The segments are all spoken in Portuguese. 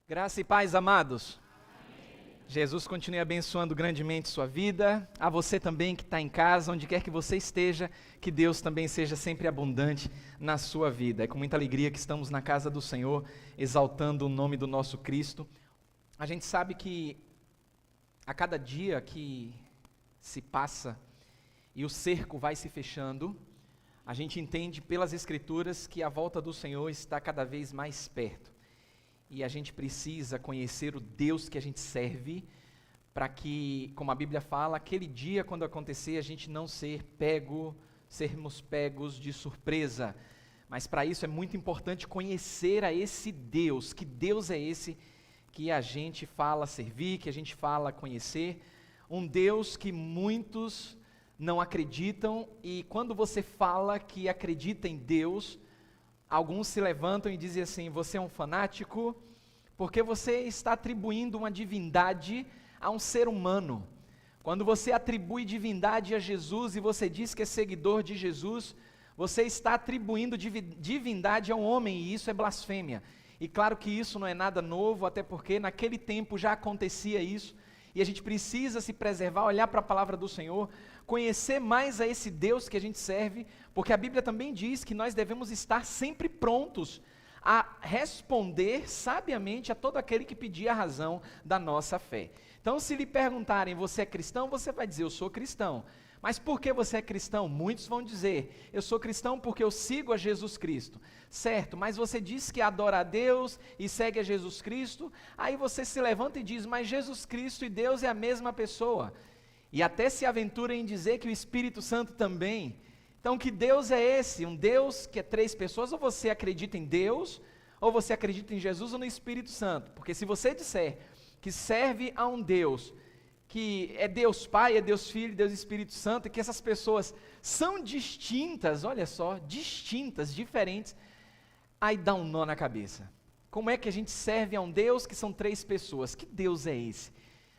Graça e paz, amados. Jesus continue abençoando grandemente sua vida, a você também que está em casa, onde quer que você esteja, que Deus também seja sempre abundante na sua vida. É com muita alegria que estamos na casa do Senhor, exaltando o nome do nosso Cristo. A gente sabe que a cada dia que se passa e o cerco vai se fechando, a gente entende pelas Escrituras que a volta do Senhor está cada vez mais perto. E a gente precisa conhecer o Deus que a gente serve, para que, como a Bíblia fala, aquele dia quando acontecer, a gente não sermos pegos de surpresa. Mas para isso é muito importante conhecer a esse Deus. Que Deus é esse que a gente fala servir, que a gente fala conhecer? Um Deus que muitos não acreditam, e quando você fala que acredita em Deus, alguns se levantam e dizem assim: você é um fanático, porque você está atribuindo uma divindade a um ser humano. Quando você atribui divindade a Jesus e você diz que é seguidor de Jesus, você está atribuindo divindade a um homem, e isso é blasfêmia. E claro que isso não é nada novo, até porque naquele tempo já acontecia isso, e a gente precisa se preservar, olhar para a palavra do Senhor, conhecer mais a esse Deus que a gente serve, porque a Bíblia também diz que nós devemos estar sempre prontos a responder sabiamente a todo aquele que pedir a razão da nossa fé. Então, se lhe perguntarem: você é cristão? Você vai dizer: eu sou cristão. Mas por que você é cristão? Muitos vão dizer: eu sou cristão porque eu sigo a Jesus Cristo. Certo, mas você diz que adora a Deus e segue a Jesus Cristo, aí você se levanta e diz: mas Jesus Cristo e Deus é a mesma pessoa. E até se aventura em dizer que o Espírito Santo também. Então, que Deus é esse? Um Deus que é três pessoas? Ou você acredita em Deus, ou você acredita em Jesus ou no Espírito Santo? Porque se você disser que serve a um Deus, que é Deus Pai, é Deus Filho, Deus Espírito Santo, e que essas pessoas são distintas, olha só, distintas, diferentes, aí dá um nó na cabeça. Como é que a gente serve a um Deus que são três pessoas? Que Deus é esse?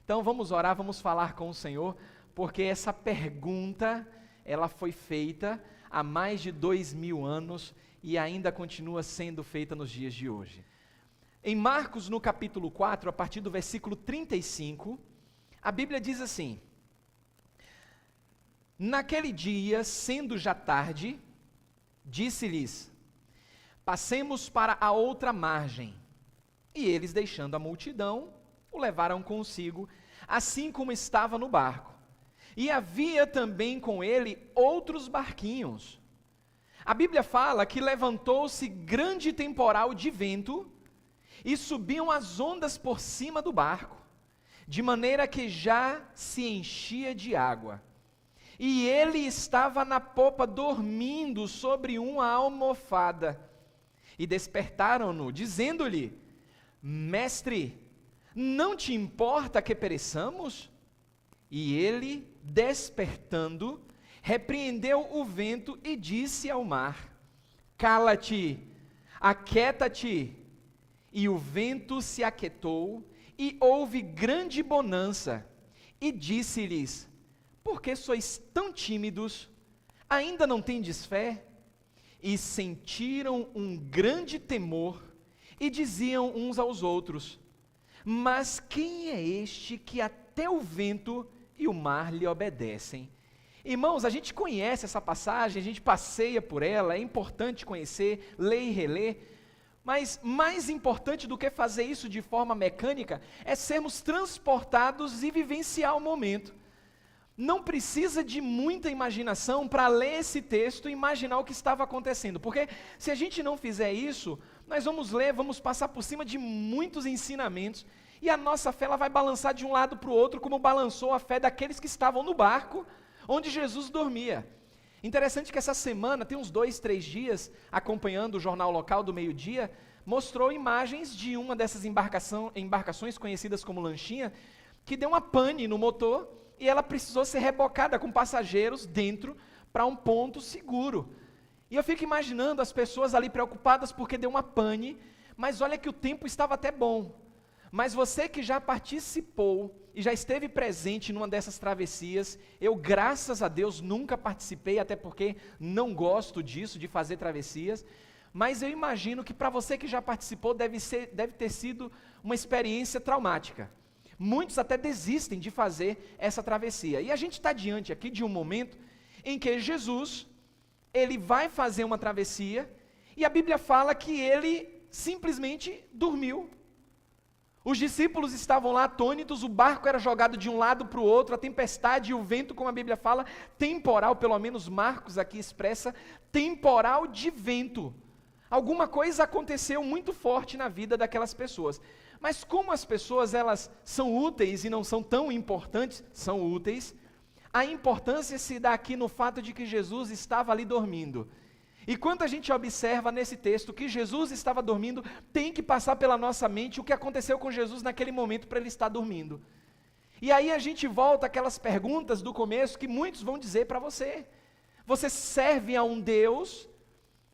Então vamos orar, vamos falar com o Senhor, porque essa pergunta, ela foi feita há mais de 2000 anos e ainda continua sendo feita nos dias de hoje. Em Marcos, no capítulo 4, a partir do versículo 35, a Bíblia diz assim: naquele dia, sendo já tarde, disse-lhes: passemos para a outra margem. E eles, deixando a multidão, o levaram consigo, assim como estava no barco. E havia também com ele outros barquinhos. A Bíblia fala que levantou-se grande temporal de vento, e subiam as ondas por cima do barco, de maneira que já se enchia de água. E ele estava na popa dormindo sobre uma almofada. E despertaram-no, dizendo-lhe: mestre, não te importa que pereçamos? E ele, despertando, repreendeu o vento e disse ao mar: cala-te, aquieta-te. E o vento se aquietou, e houve grande bonança. E disse-lhes: por que sois tão tímidos? Ainda não tendes fé? E sentiram um grande temor, e diziam uns aos outros: mas quem é este que até o vento e o mar lhe obedecem? Irmãos, a gente conhece essa passagem, a gente passeia por ela, é importante conhecer, ler e reler, mas mais importante do que fazer isso de forma mecânica, é sermos transportados e vivenciar o momento. Não precisa de muita imaginação para ler esse texto e imaginar o que estava acontecendo, porque se a gente não fizer isso, nós vamos ler, vamos passar por cima de muitos ensinamentos, e a nossa fé ela vai balançar de um lado para o outro, como balançou a fé daqueles que estavam no barco, onde Jesus dormia. Interessante que essa semana, tem uns 2, 3 dias, acompanhando o jornal local do meio-dia, mostrou imagens de uma dessas embarcações conhecidas como lanchinha, que deu uma pane no motor, e ela precisou ser rebocada com passageiros dentro, para um ponto seguro. E eu fico imaginando as pessoas ali preocupadas porque deu uma pane, mas olha que o tempo estava até bom. Mas você que já participou e já esteve presente numa dessas travessias, eu, graças a Deus, nunca participei, até porque não gosto disso, de fazer travessias, mas eu imagino que para você que já participou deve ter sido uma experiência traumática. Muitos até desistem de fazer essa travessia. E a gente está diante aqui de um momento em que Jesus, ele vai fazer uma travessia, e a Bíblia fala que ele simplesmente dormiu. Os discípulos estavam lá atônitos, o barco era jogado de um lado para o outro, a tempestade e o vento, como a Bíblia fala, temporal, pelo menos Marcos aqui expressa, temporal de vento. Alguma coisa aconteceu muito forte na vida daquelas pessoas. Mas como as pessoas, elas são úteis e não são tão importantes, são úteis, a importância se dá aqui no fato de que Jesus estava ali dormindo. E quando a gente observa nesse texto que Jesus estava dormindo, tem que passar pela nossa mente o que aconteceu com Jesus naquele momento para ele estar dormindo. E aí a gente volta àquelas perguntas do começo que muitos vão dizer para você. Você serve a um Deus,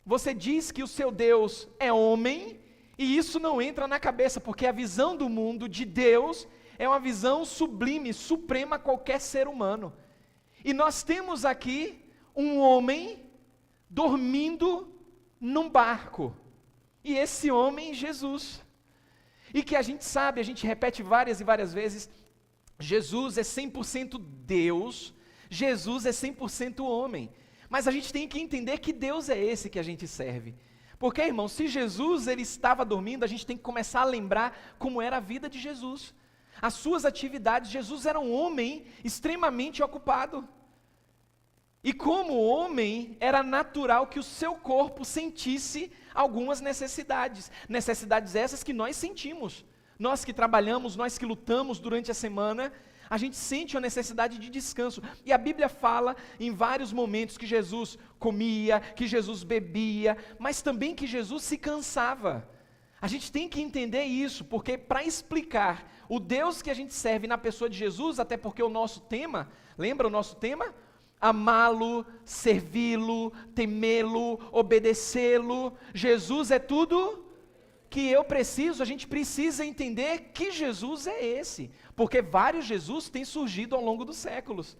você diz que o seu Deus é homem, e isso não entra na cabeça, porque a visão do mundo de Deus é uma visão sublime, suprema a qualquer ser humano. E nós temos aqui um homem dormindo num barco, e esse homem, Jesus, e que a gente sabe, a gente repete várias e várias vezes, Jesus é 100% Deus, Jesus é 100% homem, mas a gente tem que entender que Deus é esse que a gente serve, porque irmão, se Jesus ele estava dormindo, a gente tem que começar a lembrar como era a vida de Jesus, as suas atividades. Jesus era um homem extremamente ocupado, e como homem, era natural que o seu corpo sentisse algumas necessidades. Necessidades essas que nós sentimos. Nós que trabalhamos, nós que lutamos durante a semana, a gente sente a necessidade de descanso. E a Bíblia fala em vários momentos que Jesus comia, que Jesus bebia, mas também que Jesus se cansava. A gente tem que entender isso, porque para explicar o Deus que a gente serve na pessoa de Jesus, até porque o nosso tema, lembra o nosso tema? Amá-lo, servi-lo, temê-lo, obedecê-lo. Jesus é tudo que eu preciso. A gente precisa entender que Jesus é esse, porque vários Jesus têm surgido ao longo dos séculos.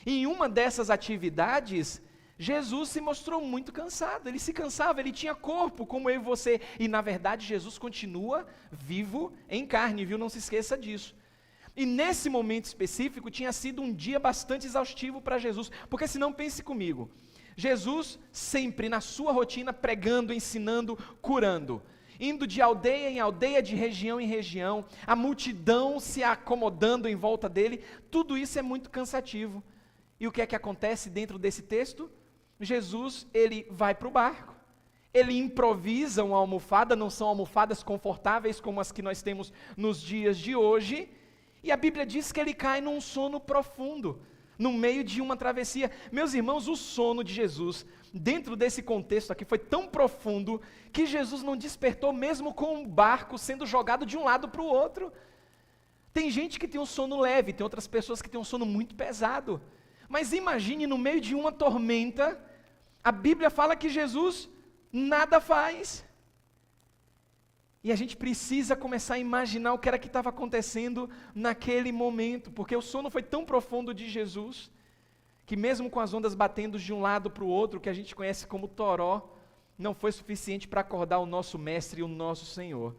E em uma dessas atividades, Jesus se mostrou muito cansado. Ele se cansava, ele tinha corpo como eu e você, e na verdade Jesus continua vivo em carne, viu? Não se esqueça disso. E nesse momento específico tinha sido um dia bastante exaustivo para Jesus, porque senão pense comigo, Jesus sempre na sua rotina pregando, ensinando, curando, indo de aldeia em aldeia, de região em região, a multidão se acomodando em volta dele, tudo isso é muito cansativo. E o que é que acontece dentro desse texto? Jesus, ele vai para o barco, ele improvisa uma almofada, não são almofadas confortáveis como as que nós temos nos dias de hoje, e a Bíblia diz que ele cai num sono profundo, no meio de uma travessia. Meus irmãos, o sono de Jesus, dentro desse contexto aqui, foi tão profundo, que Jesus não despertou mesmo com um barco sendo jogado de um lado para o outro. Tem gente que tem um sono leve, tem outras pessoas que têm um sono muito pesado. Mas imagine no meio de uma tormenta, a Bíblia fala que Jesus nada faz. E a gente precisa começar a imaginar o que era que estava acontecendo naquele momento, porque o sono foi tão profundo de Jesus, que mesmo com as ondas batendo de um lado para o outro, que a gente conhece como toró, não foi suficiente para acordar o nosso mestre e o nosso Senhor.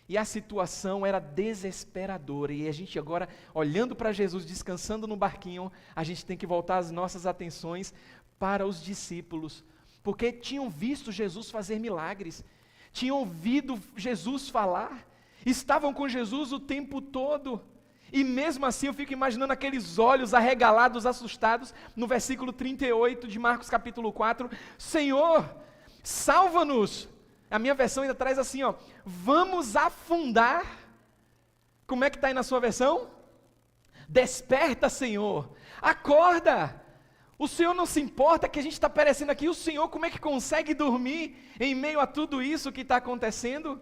E a situação era desesperadora, e a gente agora, olhando para Jesus, descansando no barquinho, a gente tem que voltar as nossas atenções para os discípulos, porque tinham visto Jesus fazer milagres, tinham ouvido Jesus falar, estavam com Jesus o tempo todo, e mesmo assim eu fico imaginando aqueles olhos arregalados, assustados, no versículo 38 de Marcos capítulo 4, Senhor, salva-nos. A minha versão ainda traz assim, ó, vamos afundar. Como é que está aí na sua versão? Desperta, Senhor, acorda. O Senhor não se importa que a gente está perecendo aqui. O Senhor como é que consegue dormir em meio a tudo isso que está acontecendo?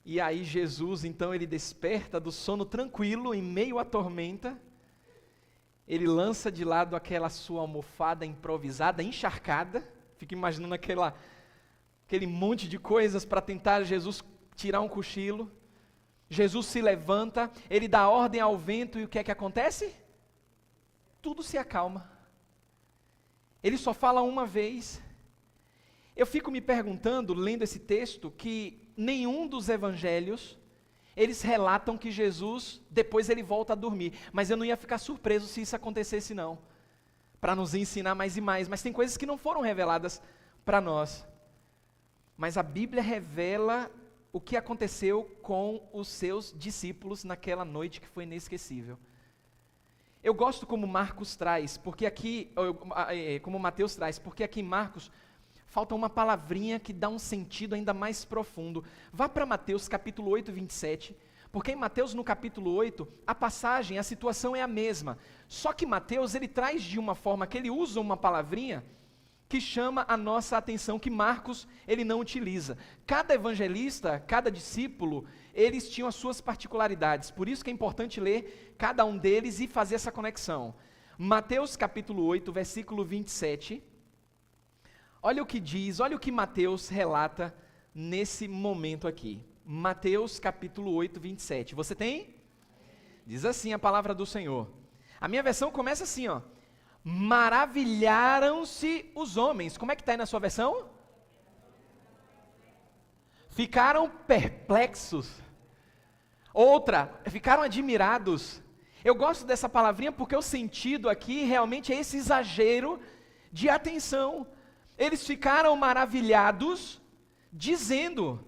E aí Jesus, então, ele desperta do sono tranquilo, em meio à tormenta, ele lança de lado aquela sua almofada improvisada, encharcada, fica imaginando aquele monte de coisas para tentar Jesus tirar um cochilo. Jesus se levanta, ele dá ordem ao vento, e o que é que acontece? Tudo se acalma. Ele só fala uma vez. Eu fico me perguntando, lendo esse texto, que nenhum dos evangelhos, eles relatam que Jesus, depois ele volta a dormir. Mas eu não ia ficar surpreso se isso acontecesse não, para nos ensinar mais e mais. Mas tem coisas que não foram reveladas para nós. Mas a Bíblia revela o que aconteceu com os seus discípulos naquela noite que foi inesquecível. Eu gosto como Marcos traz, porque aqui, como Mateus traz, porque aqui em Marcos falta uma palavrinha que dá um sentido ainda mais profundo. Vá para Mateus capítulo 8, 27, porque em Mateus no capítulo 8, a passagem, a situação é a mesma. Só que Mateus, ele traz de uma forma que ele usa uma palavrinha que chama a nossa atenção, que Marcos, ele não utiliza. Cada evangelista, cada discípulo, eles tinham as suas particularidades, por isso que é importante ler cada um deles e fazer essa conexão. Mateus capítulo 8, versículo 27, olha o que diz, olha o que Mateus relata nesse momento aqui. Mateus capítulo 8, 27, você tem? Diz assim a palavra do Senhor. A minha versão começa assim, ó. Maravilharam-se os homens. Como é que está aí na sua versão? Ficaram perplexos. Outra, ficaram admirados. Eu gosto dessa palavrinha porque o sentido aqui realmente é esse exagero de atenção. Eles ficaram maravilhados, dizendo: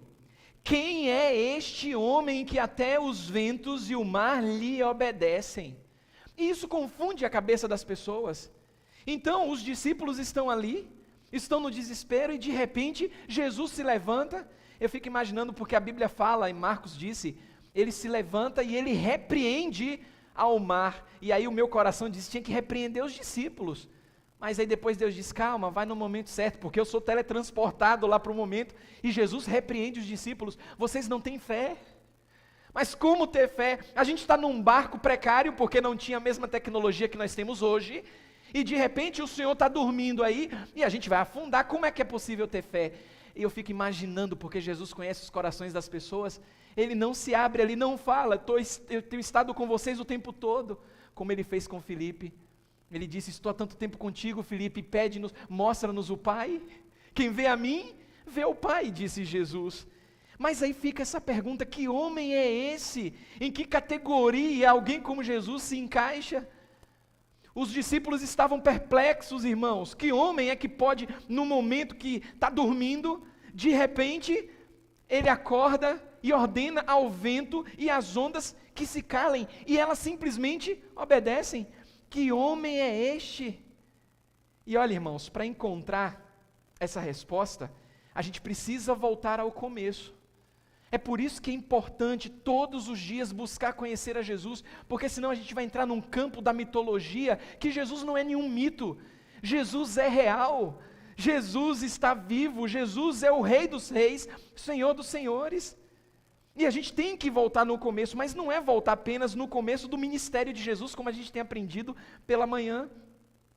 quem é este homem que até os ventos e o mar lhe obedecem? E isso confunde a cabeça das pessoas. Então, os discípulos estão ali, estão no desespero, e de repente, Jesus se levanta. Eu fico imaginando, porque a Bíblia fala, e Marcos disse, ele se levanta e ele repreende ao mar. E aí o meu coração diz, tinha que repreender os discípulos. Mas aí depois Deus diz, calma, vai no momento certo, porque eu sou teletransportado lá para o momento, e Jesus repreende os discípulos. Vocês não têm fé. Mas como ter fé? A gente está num barco precário, porque não tinha a mesma tecnologia que nós temos hoje, e de repente o Senhor está dormindo aí, e a gente vai afundar. Como é que é possível ter fé? E eu fico imaginando, porque Jesus conhece os corações das pessoas, ele não se abre ali, não fala, eu tenho estado com vocês o tempo todo, como ele fez com Filipe. Ele disse, estou há tanto tempo contigo, Filipe, pede-nos, mostra-nos o Pai. Quem vê a mim, vê o Pai, disse Jesus. Mas aí fica essa pergunta, que homem é esse? Em que categoria alguém como Jesus se encaixa? Os discípulos estavam perplexos, irmãos. Que homem é que pode, no momento que está dormindo, de repente, ele acorda e ordena ao vento e às ondas que se calem, e elas simplesmente obedecem. Que homem é este? E olha, irmãos, para encontrar essa resposta, a gente precisa voltar ao começo. É por isso que é importante todos os dias buscar conhecer a Jesus, porque senão a gente vai entrar num campo da mitologia, que Jesus não é nenhum mito, Jesus é real, Jesus está vivo, Jesus é o Rei dos Reis, Senhor dos Senhores. E a gente tem que voltar no começo, mas não é voltar apenas no começo do ministério de Jesus, como a gente tem aprendido pela manhã.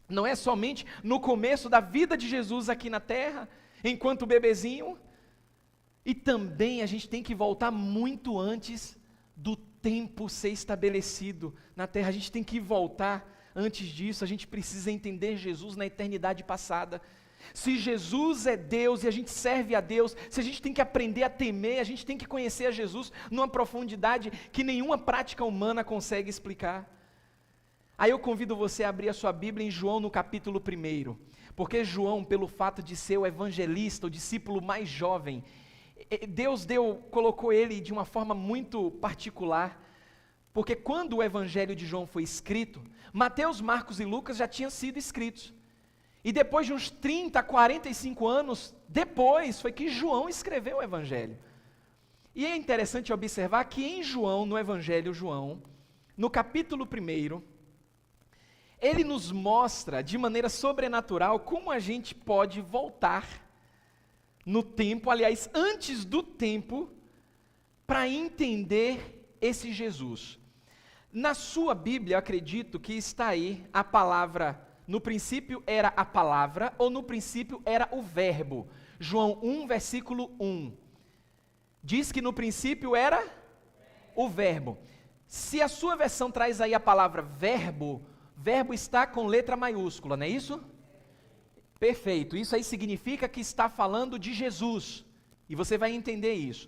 Não é somente no começo da vida de Jesus aqui na terra, enquanto bebezinho. E também a gente tem que voltar muito antes do tempo ser estabelecido na terra. A gente tem que voltar antes disso, a gente precisa entender Jesus na eternidade passada. Se Jesus é Deus e a gente serve a Deus, se a gente tem que aprender a temer, a gente tem que conhecer a Jesus numa profundidade que nenhuma prática humana consegue explicar. Aí eu convido você a abrir a sua Bíblia em João no capítulo 1, porque João, pelo fato de ser o evangelista, o discípulo mais jovem, Deus colocou ele de uma forma muito particular, porque quando o evangelho de João foi escrito, Mateus, Marcos e Lucas já tinham sido escritos. E depois de uns 30, 45 anos depois, foi que João escreveu o Evangelho. E é interessante observar que em João, no Evangelho João, no capítulo 1, ele nos mostra de maneira sobrenatural como a gente pode voltar no tempo, aliás, antes do tempo, para entender esse Jesus. Na sua Bíblia, eu acredito que está aí a palavra. No princípio era a palavra, ou no princípio era o verbo. João 1, versículo 1. Diz que no princípio era o verbo. Se a sua versão traz aí a palavra verbo, verbo está com letra maiúscula, não é isso? Perfeito, isso aí significa que está falando de Jesus, e você vai entender isso.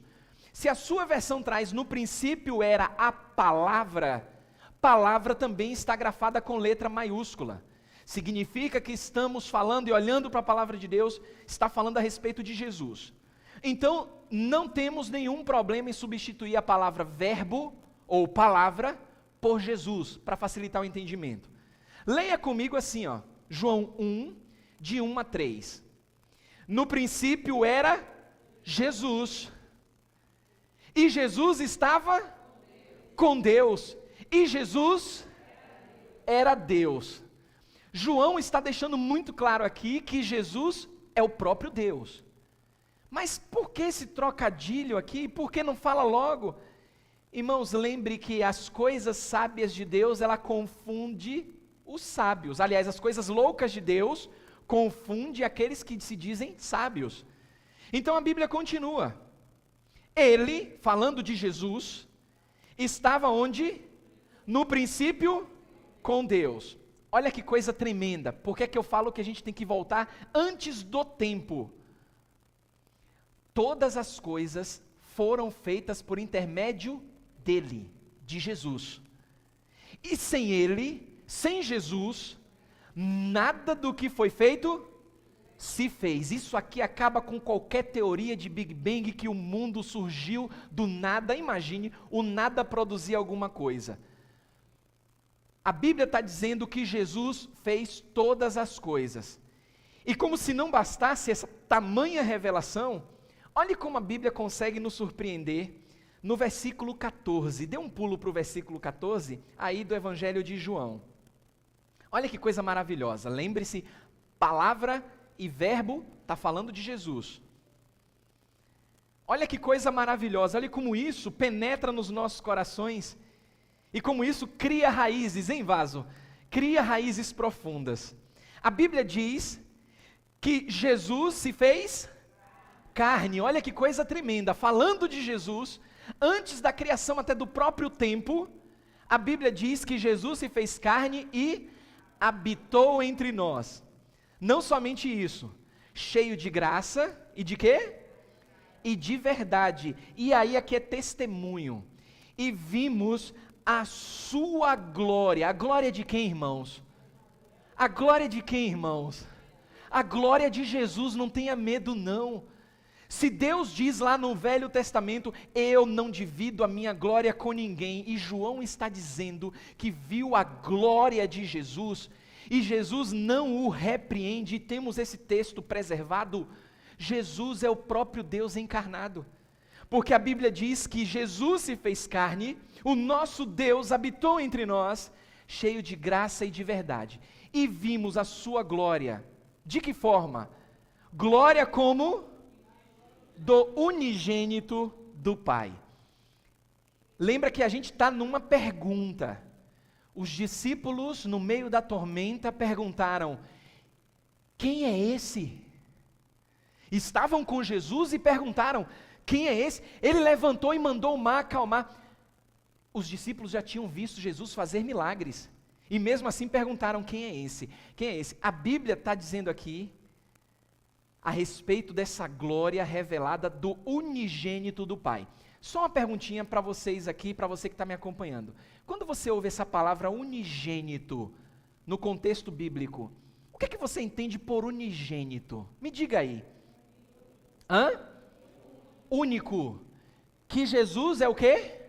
Se a sua versão traz no princípio era a palavra, palavra também está grafada com letra maiúscula. Significa que estamos falando e olhando para a palavra de Deus, está falando a respeito de Jesus. Então, não temos nenhum problema em substituir a palavra verbo ou palavra por Jesus, para facilitar o entendimento. Leia comigo assim, ó, João 1, de 1 a 3. No princípio era Jesus, e Jesus estava com Deus, e Jesus era Deus. João está deixando muito claro aqui que Jesus é o próprio Deus. Mas por que esse trocadilho aqui? Por que não fala logo? Irmãos, lembre que as coisas sábias de Deus, ela confunde os sábios. Aliás, as coisas loucas de Deus confunde aqueles que se dizem sábios. Então a Bíblia continua. Ele, falando de Jesus, estava onde? No princípio, com Deus. Olha que coisa tremenda. Por que é que eu falo que a gente tem que voltar antes do tempo? Todas as coisas foram feitas por intermédio dele, de Jesus. E sem ele, sem Jesus, nada do que foi feito se fez. Isso aqui acaba com qualquer teoria de Big Bang, que o mundo surgiu do nada. Imagine, o nada produzir alguma coisa. A Bíblia está dizendo que Jesus fez todas as coisas. E como se não bastasse essa tamanha revelação, olhe como a Bíblia consegue nos surpreender no versículo 14. Dê um pulo para o versículo 14, aí do Evangelho de João. Olha que coisa maravilhosa. Lembre-se, palavra e verbo está falando de Jesus. Olha que coisa maravilhosa. Olha como isso penetra nos nossos corações. E como isso cria raízes, hein, vaso? Cria raízes profundas. A Bíblia diz que Jesus se fez carne. Olha que coisa tremenda. Falando de Jesus, antes da criação até do próprio tempo, a Bíblia diz que Jesus se fez carne e habitou entre nós. Não somente isso, cheio de graça e de quê? E de verdade. E aí aqui é testemunho. E vimos a sua glória. A glória de quem, irmãos? A glória de quem, irmãos? A glória de Jesus, não tenha medo não. Se Deus diz lá no Velho Testamento, eu não divido a minha glória com ninguém, e João está dizendo que viu a glória de Jesus, e Jesus não o repreende, e temos esse texto preservado. Jesus é o próprio Deus encarnado, porque a Bíblia diz que Jesus se fez carne, o nosso Deus habitou entre nós, cheio de graça e de verdade, e vimos a sua glória. De que forma? Glória como do unigênito do Pai. Lembra que a gente está numa pergunta. Os discípulos, no meio da tormenta, perguntaram: quem é esse? Estavam com Jesus e perguntaram: quem é esse? Ele levantou e mandou o mar acalmar. Os discípulos já tinham visto Jesus fazer milagres, e mesmo assim perguntaram: quem é esse? Quem é esse? A Bíblia está dizendo aqui a respeito dessa glória revelada do unigênito do Pai. Só uma perguntinha para vocês aqui, para você que está me acompanhando. Quando você ouve essa palavra unigênito, no contexto bíblico, o que é que você entende por unigênito? Me diga aí. Único. Que Jesus é o quê?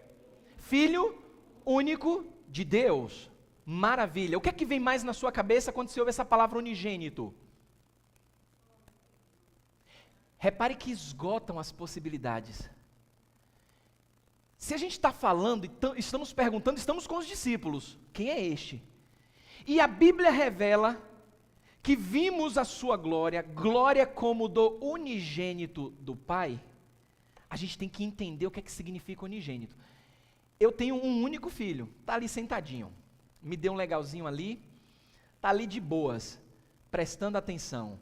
Filho único de Deus. Maravilha. O que é que vem mais na sua cabeça quando você ouve essa palavra unigênito? Repare que esgotam as possibilidades. Se a gente está falando, estamos perguntando, estamos com os discípulos: quem é este? E a Bíblia revela que vimos a sua glória, glória como do unigênito do Pai. A gente tem que entender o que é que significa unigênito. Eu tenho um único filho, está ali sentadinho, me deu um legalzinho ali, está ali de boas, prestando atenção.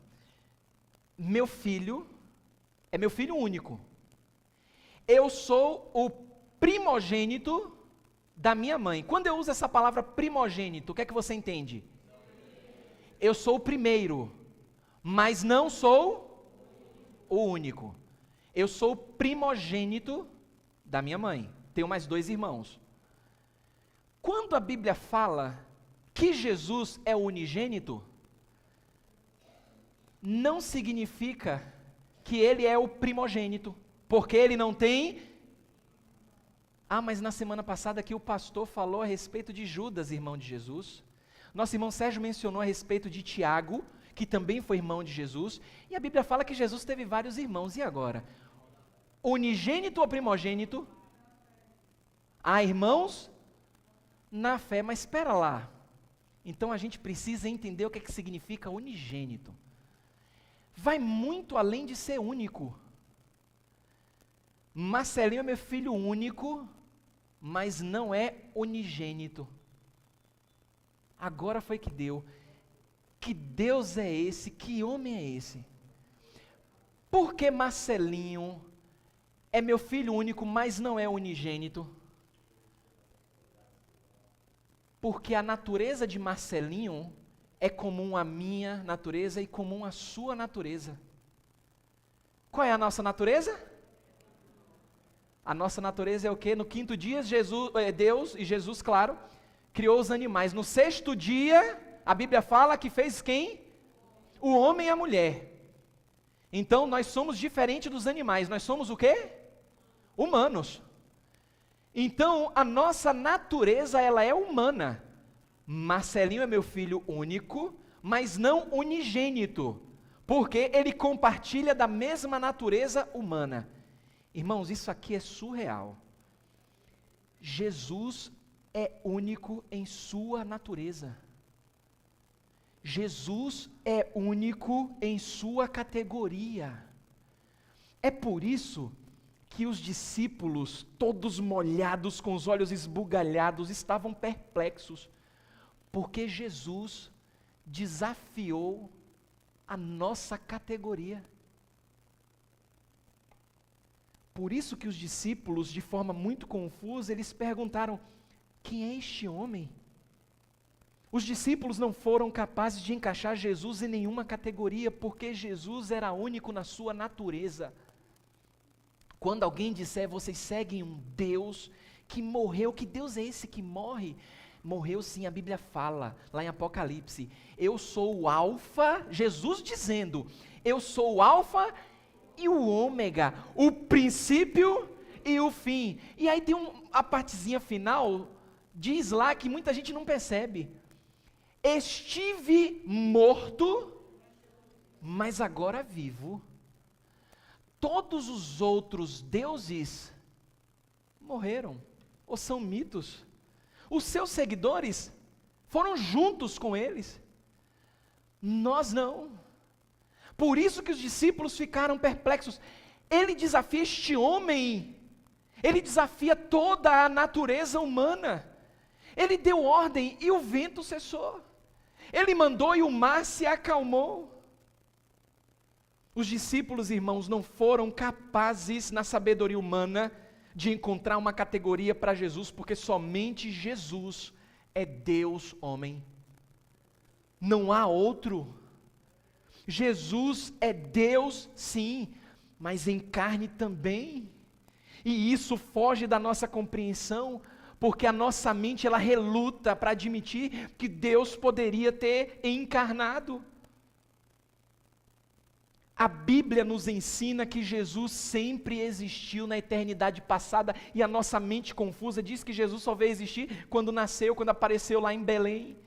Meu filho é meu filho único. Eu sou o primogênito da minha mãe. Quando eu uso essa palavra primogênito, o que é que você entende? Eu sou o primeiro. mas não sou o único. Eu sou o primogênito da minha mãe. Tenho mais 2 irmãos. Quando a Bíblia fala que Jesus é o unigênito, não significa que ele é o primogênito, porque ele não tem... mas na semana passada aqui o pastor falou a respeito de Judas, irmão de Jesus. Nosso irmão Sérgio mencionou a respeito de Tiago, que também foi irmão de Jesus, e a Bíblia fala que Jesus teve vários irmãos. E agora? Unigênito ou primogênito? Há irmãos na fé, mas espera lá. Então a gente precisa entender o que significa unigênito. Vai muito além de ser único. Marcelinho é meu filho único, mas não é unigênito. Agora foi que deu. Que Deus é esse? Que homem é esse? Por que Marcelinho é meu filho único, mas não é unigênito? Porque a natureza de Marcelinho é comum à minha natureza e comum à sua natureza. Qual é a nossa natureza? A nossa natureza é o quê? No 5º dia, Deus, e Jesus, claro, criou os animais. No 6º dia, a Bíblia fala que fez quem? O homem e a mulher. Então, nós somos diferentes dos animais. Nós somos o quê? Humanos. Então, a nossa natureza, ela é humana. Marcelinho é meu filho único, mas não unigênito, porque ele compartilha da mesma natureza humana. Irmãos, isso aqui é surreal. Jesus é único em sua natureza. Jesus é único em sua categoria. É por isso que os discípulos, todos molhados, com os olhos esbugalhados, estavam perplexos, porque Jesus desafiou a nossa categoria. Por isso que os discípulos, de forma muito confusa, eles perguntaram: quem é este homem? Os discípulos não foram capazes de encaixar Jesus em nenhuma categoria, porque Jesus era único na sua natureza. Quando alguém disser, vocês seguem um Deus que morreu, que Deus é esse que morre? Morreu sim, a Bíblia fala, lá em Apocalipse, eu sou o alfa, Jesus dizendo, eu sou o alfa e o ômega, o princípio e o fim. E aí tem a partezinha final, diz lá que muita gente não percebe. Estive morto, mas agora vivo. Todos os outros deuses morreram, ou são mitos. Os seus seguidores foram juntos com eles. Nós não. Por isso que os discípulos ficaram perplexos. Ele desafia este homem. Ele desafia toda a natureza humana. Ele deu ordem e o vento cessou. Ele mandou e o mar se acalmou. Os discípulos, irmãos, não foram capazes, na sabedoria humana, de encontrar uma categoria para Jesus, porque somente Jesus é Deus homem. Não há outro. Jesus é Deus, sim, mas em carne também. E isso foge da nossa compreensão, porque a nossa mente ela reluta para admitir que Deus poderia ter encarnado. A Bíblia nos ensina que Jesus sempre existiu na eternidade passada e a nossa mente confusa diz que Jesus só veio existir quando nasceu, quando apareceu lá em Belém.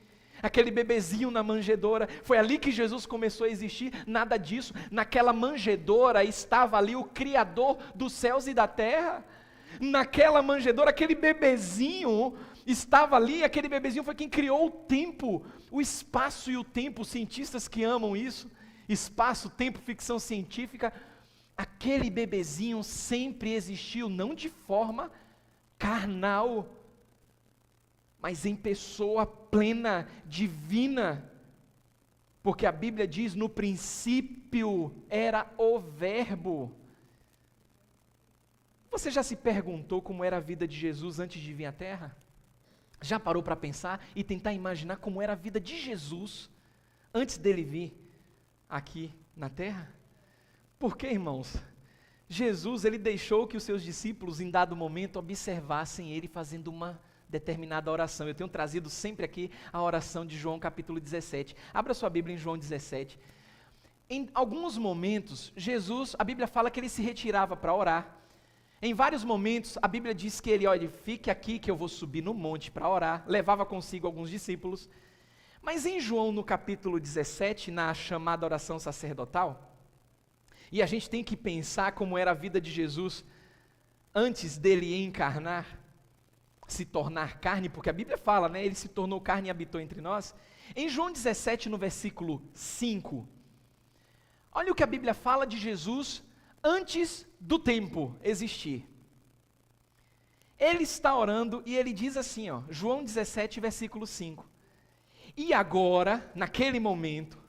Aquele bebezinho na manjedoura, foi ali que Jesus começou a existir, nada disso. Naquela manjedoura estava ali o Criador dos céus e da terra. Naquela manjedoura, aquele bebezinho estava ali, aquele bebezinho foi quem criou o tempo, o espaço e o tempo, os cientistas que amam isso. Espaço, tempo, ficção científica, aquele bebezinho sempre existiu, não de forma carnal, mas em pessoa plena, divina, porque a Bíblia diz, no princípio era o Verbo. Você já se perguntou como era a vida de Jesus antes de vir à Terra? Já parou para pensar e tentar imaginar como era a vida de Jesus antes dele vir? aqui na terra? Por quê, irmãos? Jesus, ele deixou que os seus discípulos, em dado momento, observassem ele fazendo uma determinada oração. Eu tenho trazido sempre aqui a oração de João capítulo 17. Abra sua Bíblia em João 17. Em alguns momentos, Jesus, a Bíblia fala que ele se retirava para orar. Em vários momentos, a Bíblia diz que ele, olha, fique aqui que eu vou subir no monte para orar. Levava consigo alguns discípulos. Mas em João, no capítulo 17, na chamada oração sacerdotal, e a gente tem que pensar como era a vida de Jesus antes dele encarnar, se tornar carne, porque a Bíblia fala, né? Ele se tornou carne e habitou entre nós. Em João 17, no versículo 5, olha o que a Bíblia fala de Jesus antes do tempo existir. Ele está orando e ele diz assim, ó, João 17, versículo 5. E agora, naquele momento,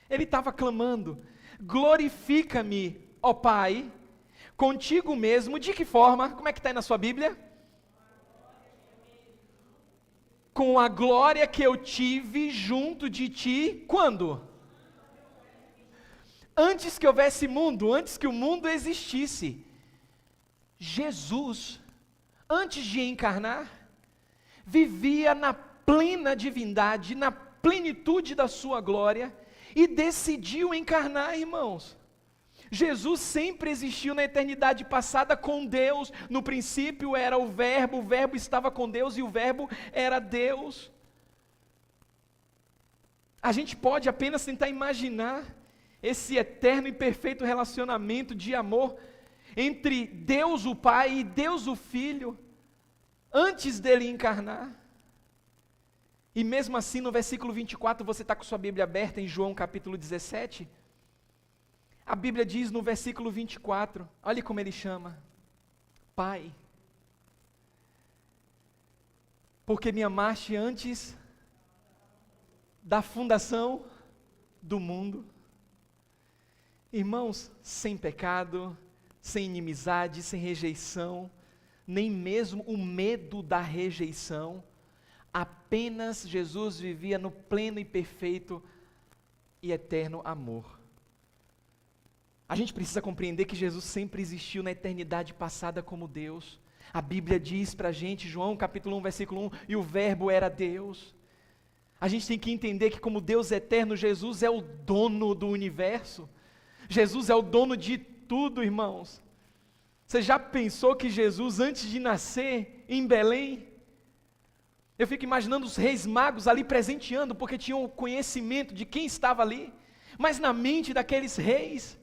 ele estava clamando: glorifica-me, ó Pai, contigo mesmo. De que forma? Como é que está aí na sua Bíblia? Com a glória que eu tive junto de ti, quando? Antes que houvesse mundo, antes que o mundo existisse. Jesus, antes de encarnar, vivia na plena divindade, na plenitude da sua glória, e decidiu encarnar, irmãos. Jesus sempre existiu na eternidade passada com Deus. No princípio era o Verbo estava com Deus e o Verbo era Deus. A gente pode apenas tentar imaginar esse eterno e perfeito relacionamento de amor entre Deus o Pai e Deus o Filho, antes dele encarnar. E mesmo assim, no versículo 24, você está com sua Bíblia aberta em João capítulo 17, a Bíblia diz no versículo 24, olha como ele chama: Pai, porque me amaste antes da fundação do mundo. Irmãos, sem pecado, sem inimizade, sem rejeição, nem mesmo o medo da rejeição, apenas Jesus vivia no pleno e perfeito e eterno amor. A gente precisa compreender que Jesus sempre existiu na eternidade passada como Deus. A Bíblia diz para a gente, João capítulo 1, versículo 1, e o Verbo era Deus. A gente tem que entender que como Deus eterno, Jesus é o dono do universo. Jesus é o dono de tudo, irmãos. Você já pensou que Jesus, antes de nascer em Belém, eu fico imaginando os reis magos ali presenteando, porque tinham conhecimento de quem estava ali, mas na mente daqueles reis,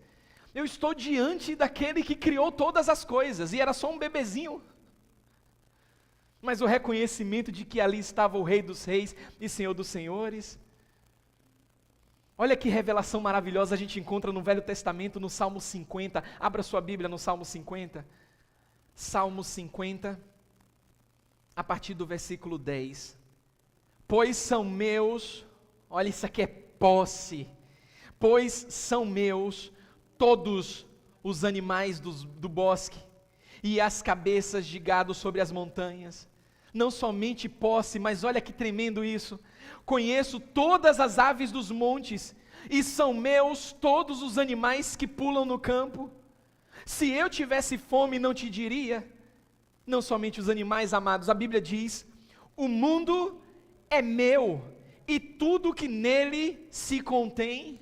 eu estou diante daquele que criou todas as coisas, e era só um bebezinho, mas o reconhecimento de que ali estava o Rei dos Reis e Senhor dos Senhores. Olha que revelação maravilhosa a gente encontra no Velho Testamento, no Salmo 50, abra sua Bíblia no Salmo 50, Salmo 50, a partir do versículo 10, pois são meus, olha isso aqui é posse, pois são meus todos os animais do bosque, e as cabeças de gado sobre as montanhas, não somente posse, mas olha que tremendo isso, conheço todas as aves dos montes, e são meus todos os animais que pulam no campo. Se eu tivesse fome não te diria, não somente os animais amados, a Bíblia diz, o mundo é meu, e tudo que nele se contém,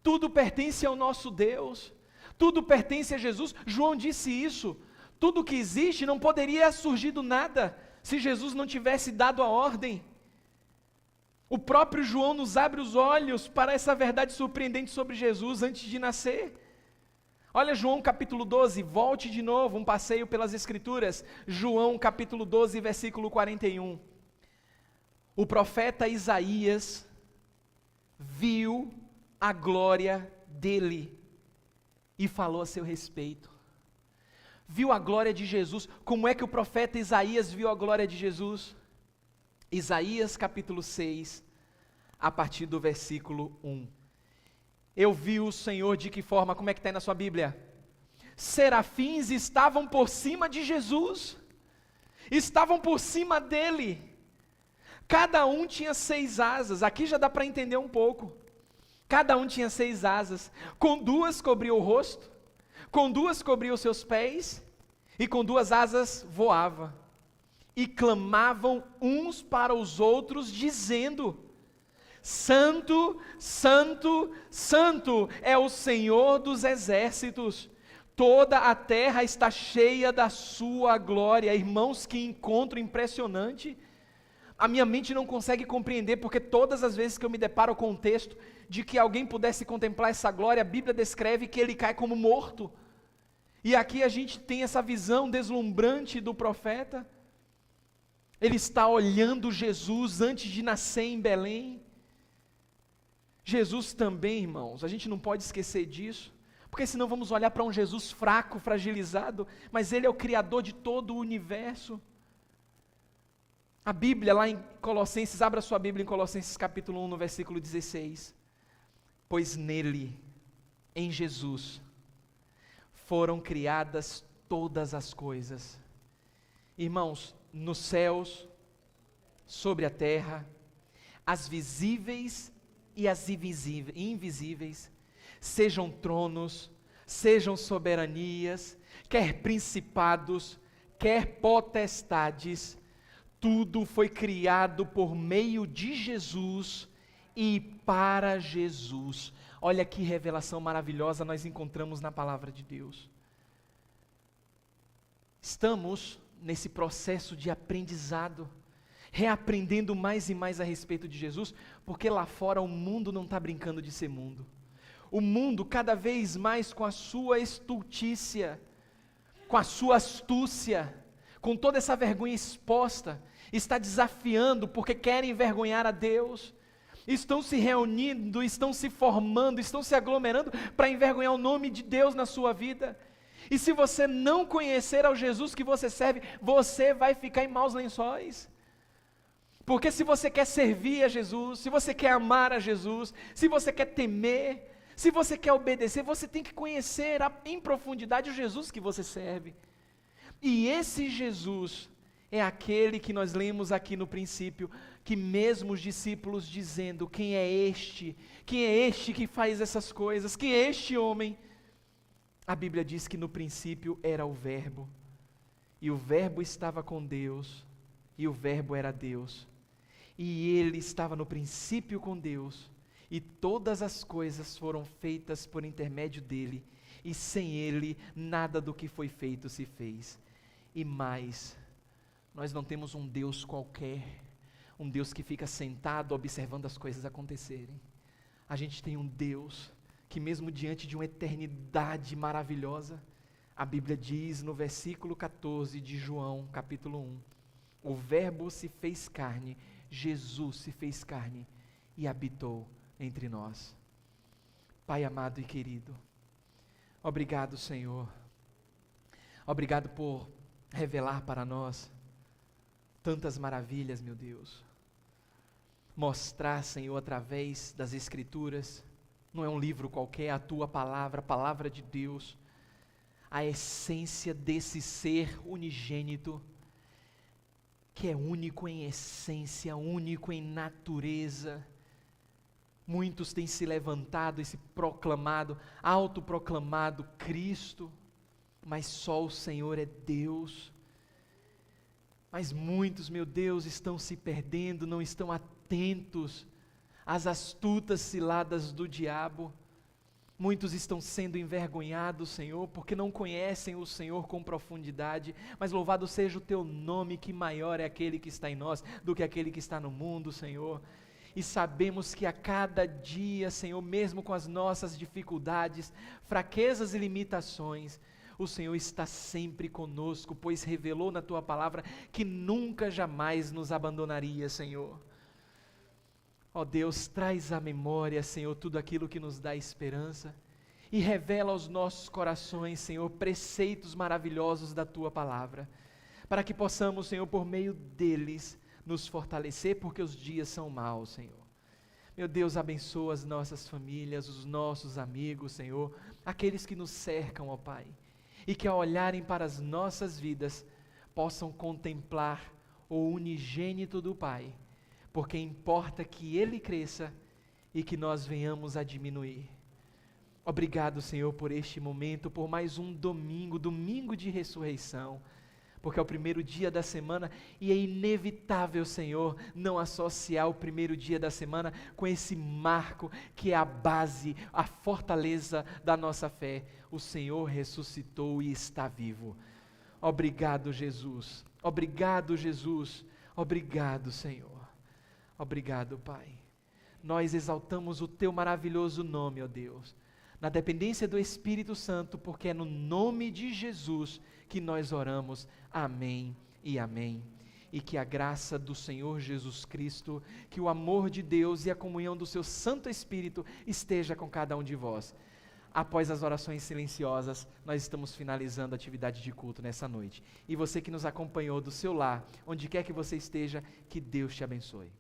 tudo pertence ao nosso Deus, tudo pertence a Jesus. João disse isso, tudo que existe não poderia surgir do nada, se Jesus não tivesse dado a ordem. O próprio João nos abre os olhos para essa verdade surpreendente sobre Jesus antes de nascer. Olha João capítulo 12, volte de novo, um passeio pelas Escrituras, João capítulo 12, versículo 41. O profeta Isaías viu a glória dele e falou a seu respeito. Viu a glória de Jesus. Como é que o profeta Isaías viu a glória de Jesus? Isaías capítulo 6, a partir do versículo 1. Eu vi o Senhor de que forma? Como é que está aí na sua Bíblia? Serafins estavam por cima de Jesus, estavam por cima dele, cada um tinha 6 asas, aqui já dá para entender um pouco. Cada um tinha 6 asas, com 2 cobria o rosto, com 2 cobria os seus pés, e com 2 asas voava. E clamavam uns para os outros, dizendo: Santo, Santo, Santo é o Senhor dos exércitos, toda a terra está cheia da sua glória. Irmãos, que encontro impressionante! A minha mente não consegue compreender, porque todas as vezes que eu me deparo com o texto de que alguém pudesse contemplar essa glória, a Bíblia descreve que ele cai como morto. E aqui a gente tem essa visão deslumbrante do profeta. Ele está olhando Jesus antes de nascer em Belém. Jesus também, irmãos, a gente não pode esquecer disso, porque senão vamos olhar para um Jesus fraco, fragilizado, mas ele é o Criador de todo o universo. A Bíblia lá em Colossenses, abra sua Bíblia em Colossenses capítulo 1, no versículo 16. Pois nele, em Jesus, foram criadas todas as coisas. Irmãos, nos céus, sobre a terra, as visíveis e as invisíveis, sejam tronos, sejam soberanias, quer principados, quer potestades, tudo foi criado por meio de Jesus e para Jesus. Olha que revelação maravilhosa nós encontramos na palavra de Deus. Estamos nesse processo de aprendizado, reaprendendo mais e mais a respeito de Jesus, porque lá fora o mundo não está brincando de ser mundo. O mundo cada vez mais com a sua estultícia, com a sua astúcia, com toda essa vergonha exposta, está desafiando porque querem envergonhar a Deus, estão se reunindo, estão se formando, estão se aglomerando para envergonhar o nome de Deus na sua vida. E se você não conhecer ao Jesus que você serve, você vai ficar em maus lençóis. Porque se você quer servir a Jesus, se você quer amar a Jesus, se você quer temer, se você quer obedecer, você tem que conhecer em profundidade o Jesus que você serve. E esse Jesus é aquele que nós lemos aqui no princípio, que mesmo os discípulos dizendo: quem é este? Quem é este que faz essas coisas? Quem é este homem? A Bíblia diz que no princípio era o Verbo, e o Verbo estava com Deus, e o Verbo era Deus, e ele estava no princípio com Deus, e todas as coisas foram feitas por intermédio dele, e sem ele nada do que foi feito se fez. E mais, nós não temos um Deus qualquer, um Deus que fica sentado observando as coisas acontecerem. A gente tem um Deus que mesmo diante de uma eternidade maravilhosa, a Bíblia diz no versículo 14 de João, capítulo 1, o Verbo se fez carne, Jesus se fez carne e habitou entre nós. Pai amado e querido, obrigado, Senhor, obrigado por revelar para nós tantas maravilhas, meu Deus. Mostrar, Senhor, através das Escrituras, não é um livro qualquer, a Tua palavra, a palavra de Deus, a essência desse ser unigênito, que é único em essência, único em natureza. Muitos têm se levantado e se proclamado, autoproclamado Cristo, mas só o Senhor é Deus. Mas muitos, meu Deus, estão se perdendo, não estão atentos às astutas ciladas do diabo. Muitos estão sendo envergonhados, Senhor, porque não conhecem o Senhor com profundidade. Mas louvado seja o Teu nome, que maior é aquele que está em nós do que aquele que está no mundo, Senhor. E sabemos que a cada dia, Senhor, mesmo com as nossas dificuldades, fraquezas e limitações, o Senhor está sempre conosco, pois revelou na Tua palavra que nunca jamais nos abandonaria, Senhor. Ó Deus, traz à memória, Senhor, tudo aquilo que nos dá esperança e revela aos nossos corações, Senhor, preceitos maravilhosos da Tua palavra, para que possamos, Senhor, por meio deles, nos fortalecer, porque os dias são maus, Senhor. Meu Deus, abençoa as nossas famílias, os nossos amigos, Senhor, aqueles que nos cercam, ó Pai, e que ao olharem para as nossas vidas, possam contemplar o unigênito do Pai, porque importa que Ele cresça e que nós venhamos a diminuir. Obrigado, Senhor, por este momento, por mais um domingo, domingo de ressurreição, porque é o primeiro dia da semana e é inevitável, Senhor, não associar o primeiro dia da semana com esse marco que é a base, a fortaleza da nossa fé. O Senhor ressuscitou e está vivo. Obrigado, Jesus. Obrigado, Jesus. Obrigado, Senhor. Obrigado, Pai. Nós exaltamos o Teu maravilhoso nome, ó Deus, na dependência do Espírito Santo, porque é no nome de Jesus que nós oramos. Amém e amém. E que a graça do Senhor Jesus Cristo, que o amor de Deus e a comunhão do Seu Santo Espírito esteja com cada um de vós. Após as orações silenciosas, nós estamos finalizando a atividade de culto nessa noite. E você que nos acompanhou do seu lar, onde quer que você esteja, que Deus te abençoe.